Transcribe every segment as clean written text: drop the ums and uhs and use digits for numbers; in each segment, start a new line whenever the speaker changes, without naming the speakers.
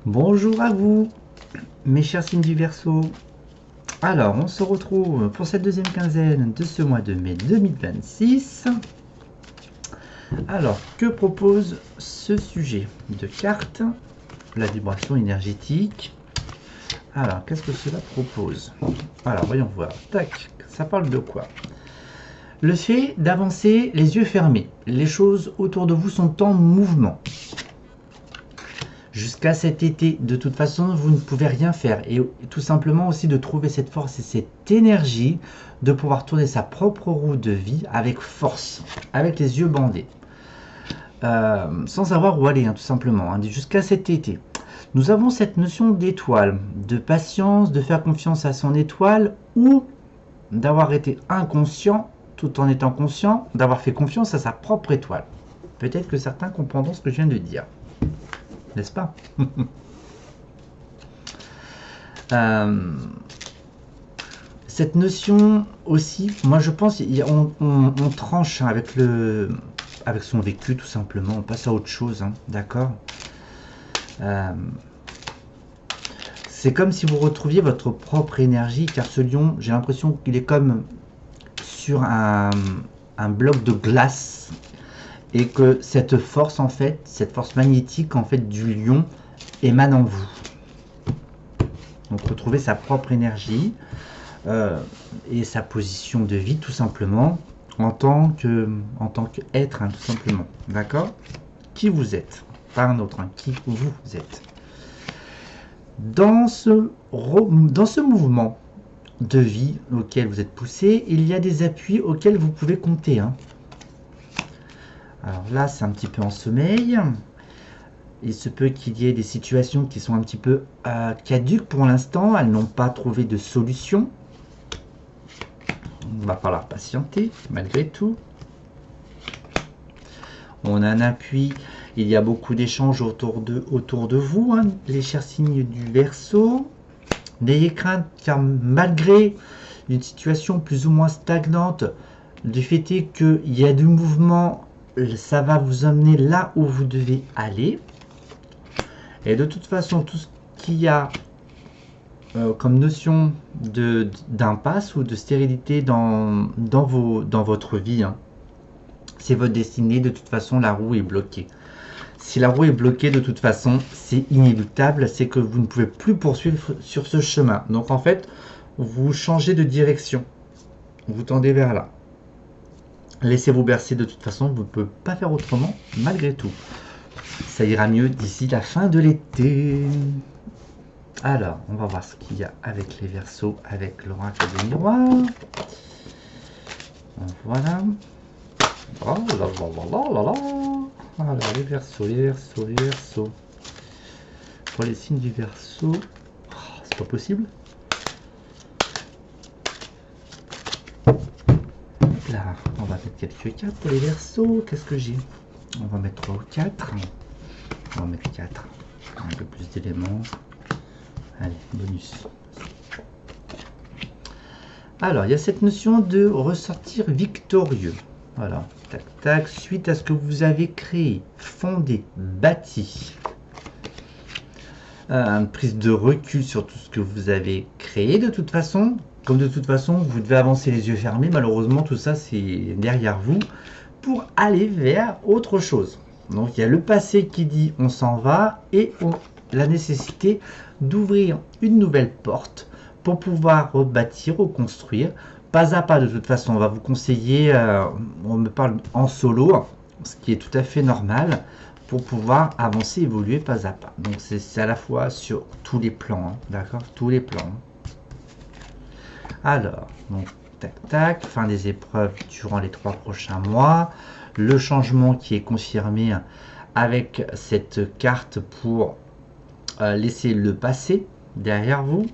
Bonjour à vous, mes chers signes du Verseau. Alors, on se retrouve pour cette deuxième quinzaine de ce mois de mai 2026. Alors, que propose ce sujet de carte? La vibration énergétique. Alors, qu'est-ce que cela propose? Alors, voyons voir. Tac, ça parle de quoi? Le fait d'avancer les yeux fermés. Les choses autour de vous sont en mouvement. Jusqu'à cet été, de toute façon, vous ne pouvez rien faire. Et tout simplement aussi de trouver cette force et cette énergie de pouvoir tourner sa propre roue de vie avec force, avec les yeux bandés. Sans savoir où aller, tout simplement, jusqu'à cet été. Nous avons cette notion d'étoile, de patience, de faire confiance à son étoile ou d'avoir été inconscient tout en étant conscient, d'avoir fait confiance à sa propre étoile. Peut-être que certains comprendront ce que je viens de dire. N'est-ce pas? Cette notion aussi, moi je pense, on tranche avec son vécu tout simplement, on passe à autre chose, d'accord. C'est comme si vous retrouviez votre propre énergie, car ce lion, j'ai l'impression qu'il est comme sur un bloc de glace, et que cette force en fait, cette force magnétique en fait du lion émane en vous. Donc retrouver sa propre énergie et sa position de vie tout simplement en tant qu'être, tout simplement, d'accord. Qui vous êtes, pas un autre, qui vous êtes. Dans ce mouvement de vie auquel vous êtes poussé, il y a des appuis auxquels vous pouvez compter. Alors là, c'est un petit peu en sommeil. Il se peut qu'il y ait des situations qui sont un petit peu caduques pour l'instant. Elles n'ont pas trouvé de solution. On va falloir patienter malgré tout. On a un appui. Il y a beaucoup d'échanges autour de vous, les chers signes du Verseau. N'ayez crainte, car malgré une situation plus ou moins stagnante, le fait est qu'il y a du mouvement, ça va vous amener là où vous devez aller. Et de toute façon, tout ce qu'il y a comme notion d'impasse ou de stérilité dans votre vie, c'est votre destinée. De toute façon, la roue est bloquée. Si la roue est bloquée, de toute façon, c'est inéluctable, c'est que vous ne pouvez plus poursuivre sur ce chemin. Donc en fait, vous changez de direction. Vous tendez vers là. Laissez-vous bercer, de toute façon, vous ne pouvez pas faire autrement, malgré tout. Ça ira mieux d'ici la fin de l'été. Alors, on va voir ce qu'il y a avec les Verseaux, avec l'oracle de miroir. Voilà. Oh là là là là là. Alors, les Verseaux, les Verseaux, les Verseaux. Pour les signes du Verseau, oh, c'est pas possible. Là, on va mettre quelques 4 pour les Verseaux. Qu'est-ce que j'ai? On va mettre 3 ou 4. On va mettre 4. Un peu plus d'éléments. Allez, bonus. Alors, il y a cette notion de ressortir victorieux. Voilà, tac, tac, suite à ce que vous avez créé, fondé, bâti. Une prise de recul sur tout ce que vous avez créé de toute façon. Comme de toute façon, vous devez avancer les yeux fermés. Malheureusement, tout ça, c'est derrière vous pour aller vers autre chose. Donc, il y a le passé qui dit on s'en va et la nécessité d'ouvrir une nouvelle porte pour pouvoir rebâtir, reconstruire, pas à pas. De toute façon, on va vous conseiller, on me parle en solo, ce qui est tout à fait normal, pour pouvoir avancer, évoluer pas à pas. Donc c'est à la fois sur tous les plans, d'accord, tous les plans. Alors, donc tac tac, fin des épreuves durant les 3 prochains mois, le changement qui est confirmé avec cette carte pour laisser le passé derrière vous.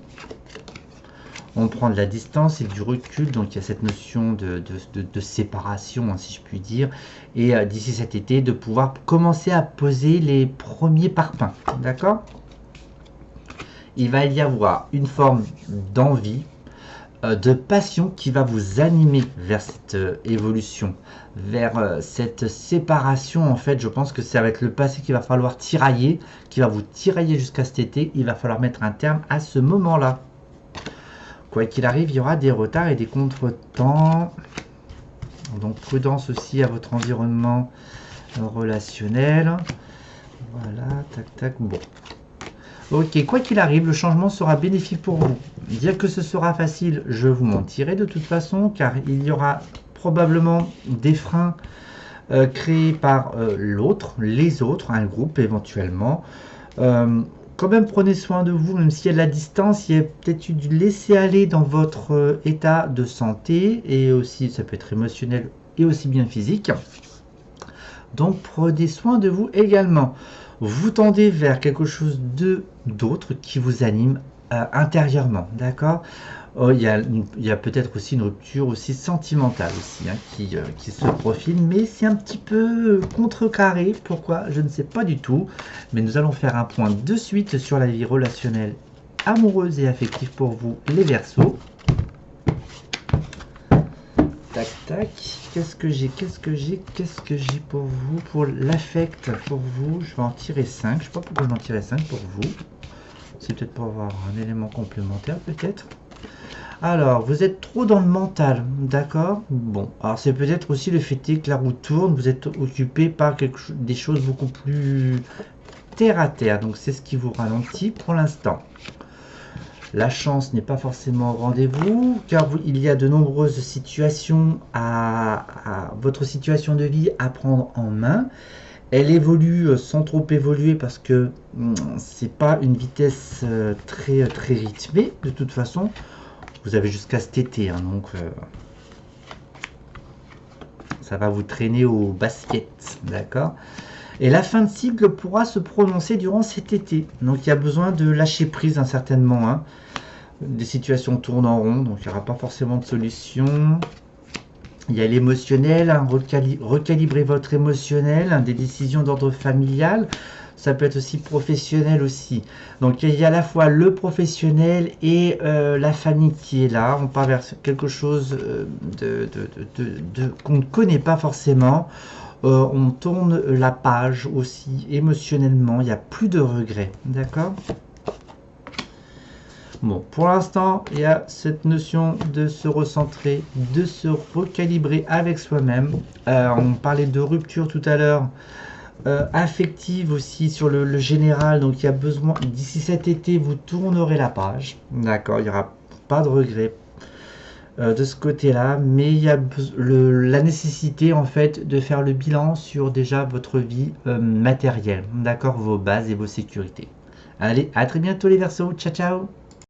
On prend de la distance et du recul, donc il y a cette notion de séparation, si je puis dire, et d'ici cet été, de pouvoir commencer à poser les premiers parpaings, d'accord. Il va y avoir une forme d'envie, de passion qui va vous animer vers cette évolution, vers cette séparation. En fait, je pense que c'est avec le passé qu'il va falloir tirailler, qui va vous tirailler jusqu'à cet été. Il va falloir mettre un terme à ce moment-là. Quoi qu'il arrive, il y aura des retards et des contretemps. Donc prudence aussi à votre environnement relationnel. Voilà, tac, tac, bon. Ok, quoi qu'il arrive, le changement sera bénéfique pour vous. Dire que ce sera facile, je vous mentirai de toute façon, car il y aura probablement des freins créés par l'autre, les autres, un groupe éventuellement. Quand même, prenez soin de vous, même s'il y a de la distance, il y a peut-être eu du laisser-aller dans votre état de santé, et aussi, ça peut être émotionnel et aussi bien physique. Donc, prenez soin de vous également. Vous tendez vers quelque chose d'autre qui vous anime intérieurement, d'accord. Il y a peut-être aussi une rupture aussi sentimentale aussi, hein, qui se profile, mais c'est un petit peu contrecarré. Pourquoi? Je ne sais pas du tout, mais nous allons faire un point de suite sur la vie relationnelle, amoureuse et affective pour vous, les Verseaux. Tac, tac. Qu'est-ce que j'ai pour vous, pour l'affect, pour vous? Je vais en tirer 5. Je ne sais pas pourquoi je vais en tirer 5 pour vous. C'est peut-être pour avoir un élément complémentaire, peut-être. Alors, vous êtes trop dans le mental, d'accord? Bon, alors c'est peut-être aussi le fait que la roue tourne, vous êtes occupé par des choses beaucoup plus terre à terre. Donc, c'est ce qui vous ralentit pour l'instant. La chance n'est pas forcément au rendez-vous, car il y a de nombreuses situations votre situation de vie à prendre en main. Elle évolue sans trop évoluer parce que c'est pas une vitesse très rythmée. De toute façon, vous avez jusqu'à cet été, hein, donc ça va vous traîner au basket, d'accord? Et la fin de cycle pourra se prononcer durant cet été. Donc il y a besoin de lâcher prise, hein, certainement. Hein. Des situations tournent en rond, donc il n'y aura pas forcément de solution. Il y a l'émotionnel, hein, recalibrer votre émotionnel, hein, des décisions d'ordre familial. Ça peut être aussi professionnel aussi. Donc il y a à la fois le professionnel et la famille qui est là. On part vers quelque chose qu'on ne connaît pas forcément. On tourne la page aussi émotionnellement. Il n'y a plus de regrets. D'accord? Bon, pour l'instant, il y a cette notion de se recentrer, de se recalibrer avec soi-même. On parlait de rupture tout à l'heure. Affective aussi sur le général, donc il y a besoin, d'ici cet été vous tournerez la page, d'accord, il n'y aura pas de regret de ce côté là, mais il y a la nécessité en fait de faire le bilan sur déjà votre vie matérielle, d'accord, vos bases et vos sécurités. Allez, à très bientôt les Verseaux, ciao ciao.